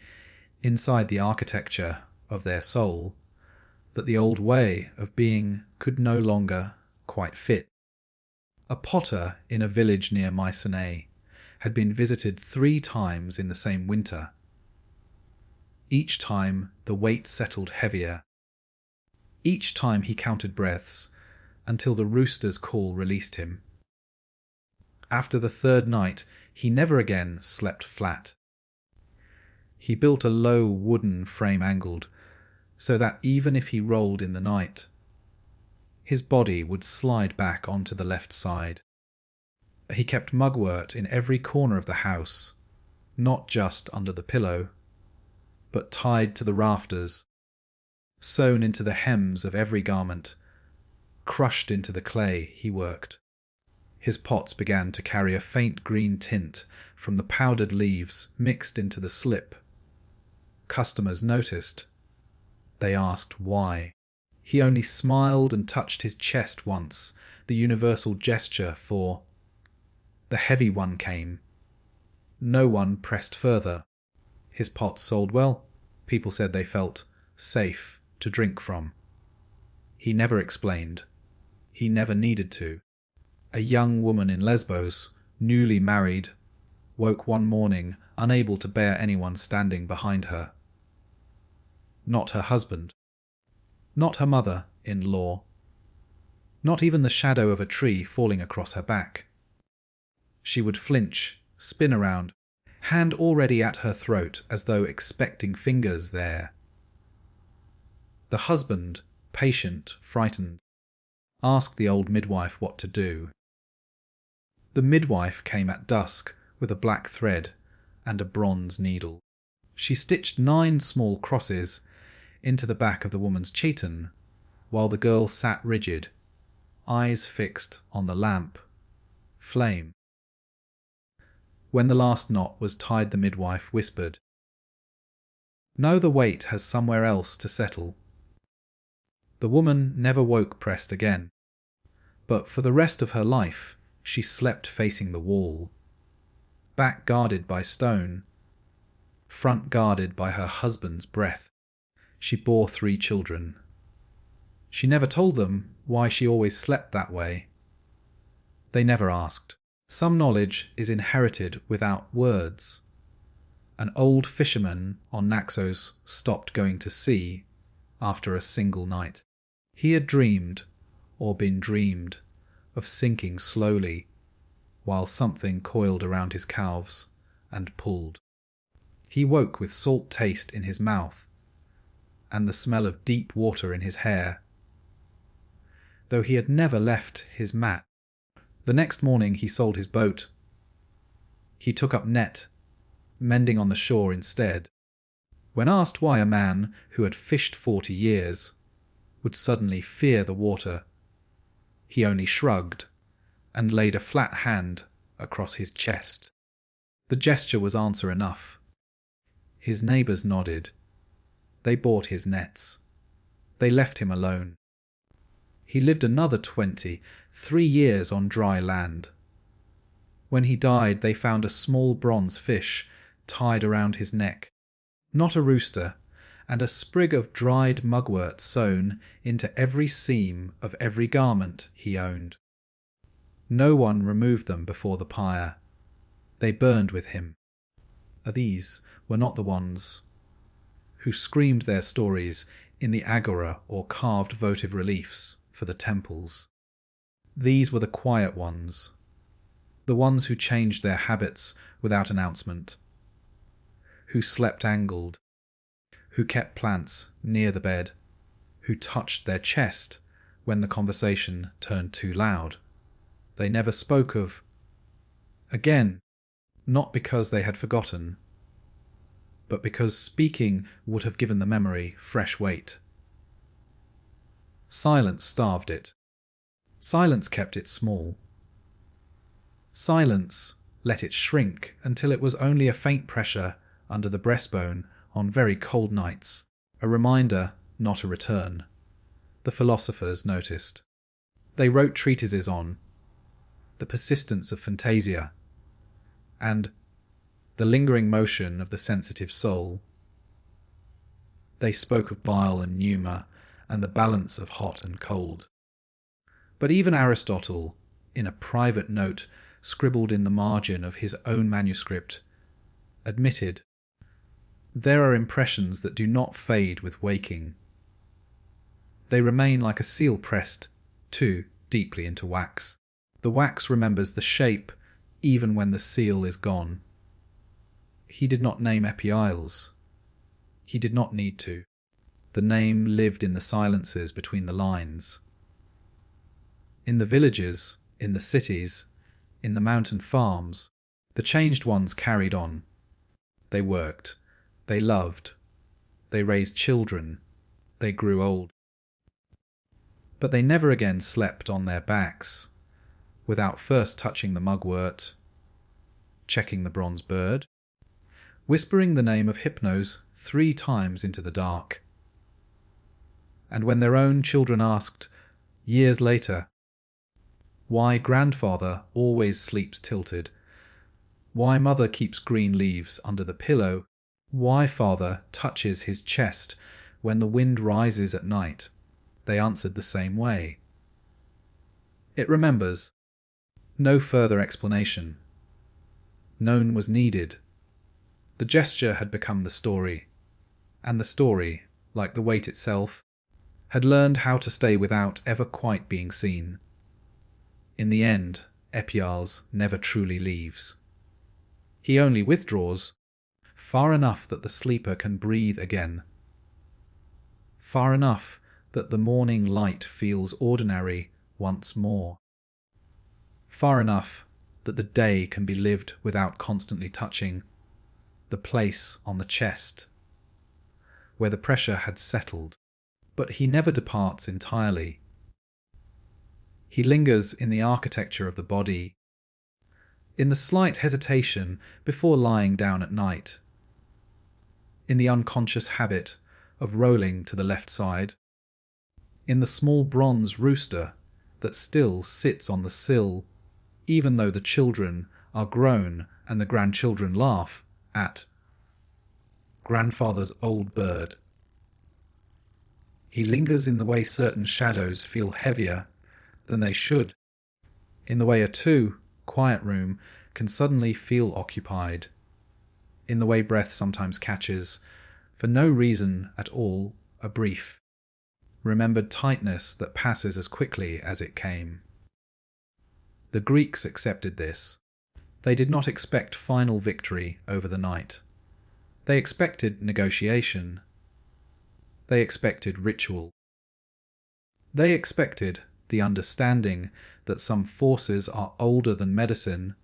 inside the architecture of their soul that the old way of being could no longer quite fit. A potter in a village near Mycenae had been visited 3 times in the same winter. Each time the weight settled heavier. Each time he counted breaths until the rooster's call released him. After the 3rd night, he never again slept flat. He built a low wooden frame angled, so that even if he rolled in the night, his body would slide back onto the left side. He kept mugwort in every corner of the house, not just under the pillow, but tied to the rafters, sewn into the hems of every garment, crushed into the clay he worked. His pots began to carry a faint green tint from the powdered leaves mixed into the slip. Customers noticed. They asked why. He only smiled and touched his chest once, the universal gesture for the heavy one came. No one pressed further. His pots sold well. People said they felt safe to drink from. He never explained. He never needed to. A young woman in Lesbos, newly married, woke one morning unable to bear anyone standing behind her. Not her husband. Not her mother-in-law. Not even the shadow of a tree falling across her back. She would flinch, spin around, hand already at her throat as though expecting fingers there. The husband, patient, frightened. Ask the old midwife what to do. The midwife came at dusk with a black thread and a bronze needle. She stitched 9 small crosses into the back of the woman's chiton, while the girl sat rigid, eyes fixed on the lamp, flame. When the last knot was tied, the midwife whispered, "Know the weight has somewhere else to settle." The woman never woke Prest again, but for the rest of her life she slept facing the wall, back guarded by stone, front guarded by her husband's breath. She bore 3 children. She never told them why she always slept that way. They never asked. Some knowledge is inherited without words. An old fisherman on Naxos stopped going to sea after a single night. He had dreamed, or been dreamed, of sinking slowly, while something coiled around his calves and pulled. He woke with salt taste in his mouth and the smell of deep water in his hair, though he had never left his mat. The next morning he sold his boat. He took up net, mending on the shore instead. When asked why a man who had fished 40 years would suddenly fear the water, he only shrugged and laid a flat hand across his chest. The gesture was answer enough. His neighbours nodded. They bought his nets. They left him alone. He lived another 23 years on dry land. When he died, they found a small bronze fish tied around his neck, not a rooster, and a sprig of dried mugwort sewn into every seam of every garment he owned. No one removed them before the pyre. They burned with him. These were not the ones who screamed their stories in the agora or carved votive reliefs for the temples. These were the quiet ones, the ones who changed their habits without announcement, who slept angled, who kept plants near the bed, who touched their chest when the conversation turned too loud. They never spoke of again, not because they had forgotten, but because speaking would have given the memory fresh weight. Silence starved it. Silence kept it small. Silence let it shrink until it was only a faint pressure under the breastbone on very cold nights, a reminder, not a return. The philosophers noticed. They wrote treatises on the persistence of fantasia and the lingering motion of the sensitive soul. They spoke of bile and pneuma and the balance of hot and cold. But even Aristotle, in a private note scribbled in the margin of his own manuscript, admitted, "There are impressions that do not fade with waking. They remain like a seal pressed too deeply into wax. The wax remembers the shape even when the seal is gone." He did not name Epiales. He did not need to. The name lived in the silences between the lines. In the villages, in the cities, in the mountain farms, the changed ones carried on. They worked, they loved, they raised children, they grew old. But they never again slept on their backs, without first touching the mugwort, checking the bronze bird, whispering the name of Hypnos 3 times into the dark. And when their own children asked, years later, why grandfather always sleeps tilted, why mother keeps green leaves under the pillow, why father touches his chest when the wind rises at night, they answered the same way. It remembers. No further explanation. None was needed. The gesture had become the story, and the story, like the weight itself, had learned how to stay without ever quite being seen. In the end, Epiales never truly leaves. He only withdraws far enough that the sleeper can breathe again, far enough that the morning light feels ordinary once more. Far enough that the day can be lived without constantly touching the place on the chest where the pressure had settled. But he never departs entirely. He lingers in the architecture of the body, in the slight hesitation before lying down at night, in the unconscious habit of rolling to the left side, in the small bronze rooster that still sits on the sill, even though the children are grown and the grandchildren laugh at grandfather's old bird. He lingers in the way certain shadows feel heavier than they should, in the way a quiet room can suddenly feel occupied, in the way breath sometimes catches, for no reason at all, a brief, remembered tightness that passes as quickly as it came. The Greeks accepted this. They did not expect final victory over the night. They expected negotiation. They expected ritual. They expected the understanding that some forces are older than medicine,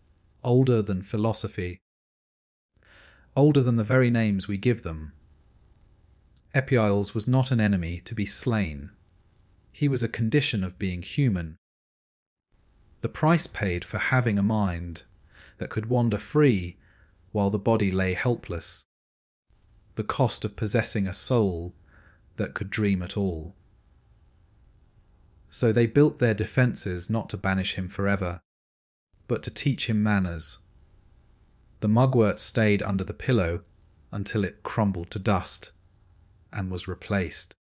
older than philosophy, older than the very names we give them. Epieles was not an enemy to be slain. He was a condition of being human. The price paid for having a mind that could wander free while the body lay helpless. The cost of possessing a soul that could dream at all. So they built their defences not to banish him forever, but to teach him manners. The mugwort stayed under the pillow until it crumbled to dust and was replaced.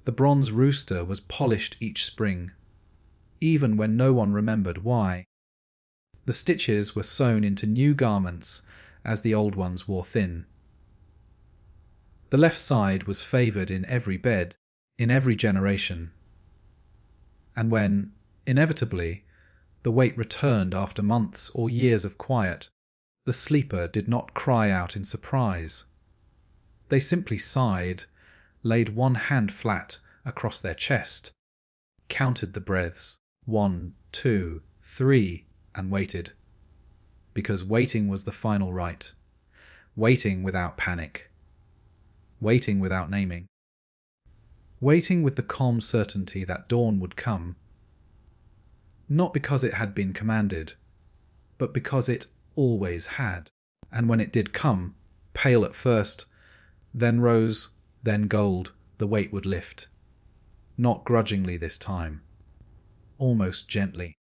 The bronze rooster was polished each spring, even when no one remembered why. The stitches were sewn into new garments as the old ones wore thin. The left side was favoured in every bed, in every generation. And when, inevitably, the weight returned after months or years of quiet, the sleeper did not cry out in surprise. They simply sighed, laid one hand flat across their chest, counted the breaths, 1, 2, 3, and waited. Because waiting was the final right. Waiting without panic. Waiting without naming. Waiting with the calm certainty that dawn would come. Not because it had been commanded, but because it always had. And when it did come, pale at first, then rose, then gold, the weight would lift. Not grudgingly this time. Almost gently.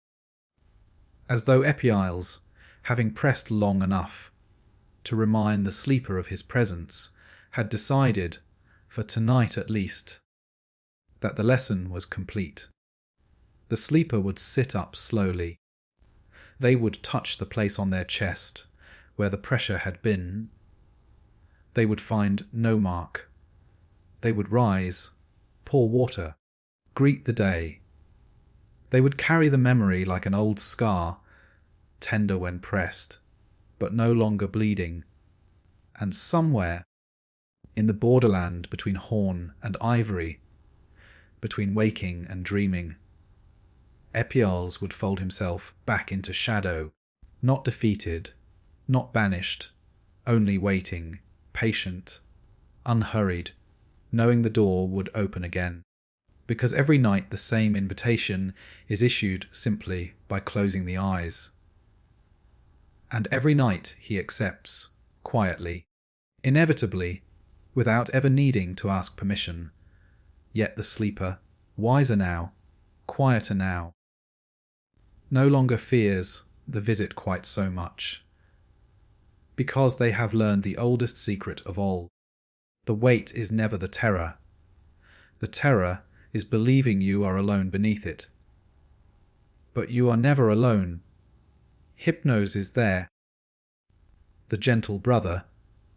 As though Epieles, having pressed long enough to remind the sleeper of his presence, had decided, for tonight at least, that the lesson was complete. The sleeper would sit up slowly. They would touch the place on their chest where the pressure had been. They would find no mark. They would rise, pour water, greet the day. They would carry the memory like an old scar, tender when pressed, but no longer bleeding. And somewhere, in the borderland between horn and ivory, between waking and dreaming, Epieles would fold himself back into shadow, not defeated, not banished, only waiting, patient, unhurried, knowing the door would open again. Because every night the same invitation is issued simply by closing the eyes. And every night he accepts, quietly, inevitably, without ever needing to ask permission. Yet the sleeper, wiser now, quieter now, no longer fears the visit quite so much. Because they have learned the oldest secret of all. The weight is never the terror. The terror is believing you are alone beneath it. But you are never alone. Hypnos is there. The gentle brother,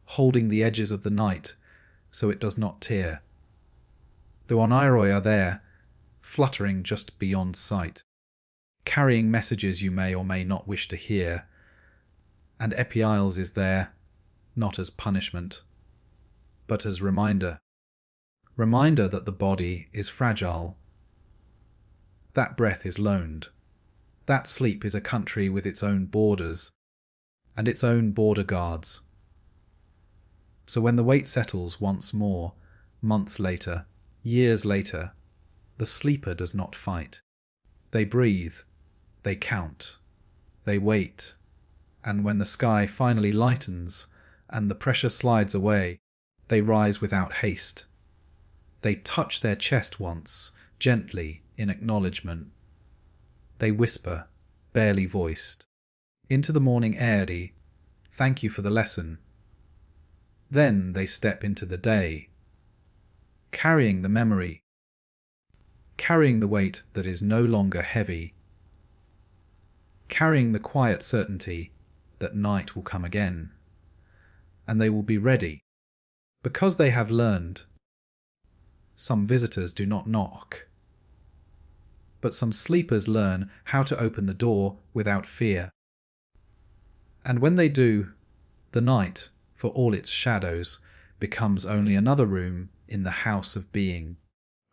holding the edges of the night so it does not tear. The oniroi are there, fluttering just beyond sight, carrying messages you may or may not wish to hear. And Epieles is there, not as punishment, but as reminder. Reminder that the body is fragile. That breath is loaned. That sleep is a country with its own borders and its own border guards. So when the weight settles once more, months later, years later, the sleeper does not fight. They breathe, they count, they wait, and when the sky finally lightens and the pressure slides away, they rise without haste. They touch their chest once, gently, in acknowledgement. They whisper, barely voiced, into the morning airy, "Thank you for the lesson." Then they step into the day, carrying the memory, carrying the weight that is no longer heavy, carrying the quiet certainty that night will come again, and they will be ready, because they have learned. Some visitors do not knock, but some sleepers learn how to open the door without fear. And when they do, the night, for all its shadows, becomes only another room in the house of being,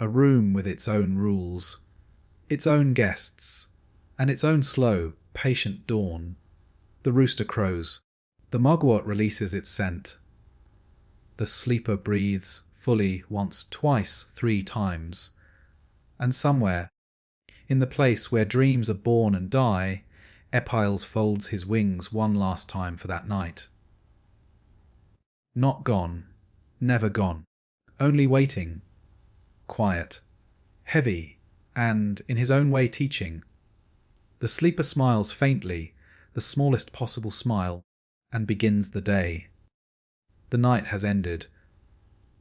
a room with its own rules, its own guests, and its own slow, patient dawn. The rooster crows, the mugwort releases its scent. The sleeper breathes fully once, twice, 3 times, and somewhere, in the place where dreams are born and die, Epiles folds his wings one last time for that night. Not gone, never gone, only waiting, quiet, heavy, and, in his own way, teaching. The sleeper smiles faintly, the smallest possible smile, and begins the day. The night has ended.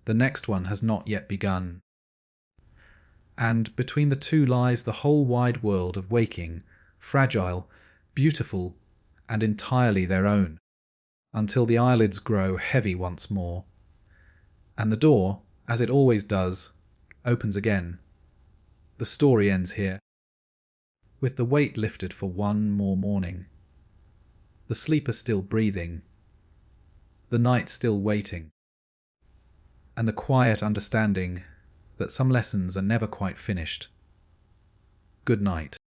The next one has not yet begun. And between the two lies the whole wide world of waking, fragile, beautiful, and entirely their own, until the eyelids grow heavy once more, and the door, as it always does, opens again. The story ends here, with the weight lifted for one more morning, the sleeper still breathing, the night still waiting, and the quiet understanding that some lessons are never quite finished. Good night.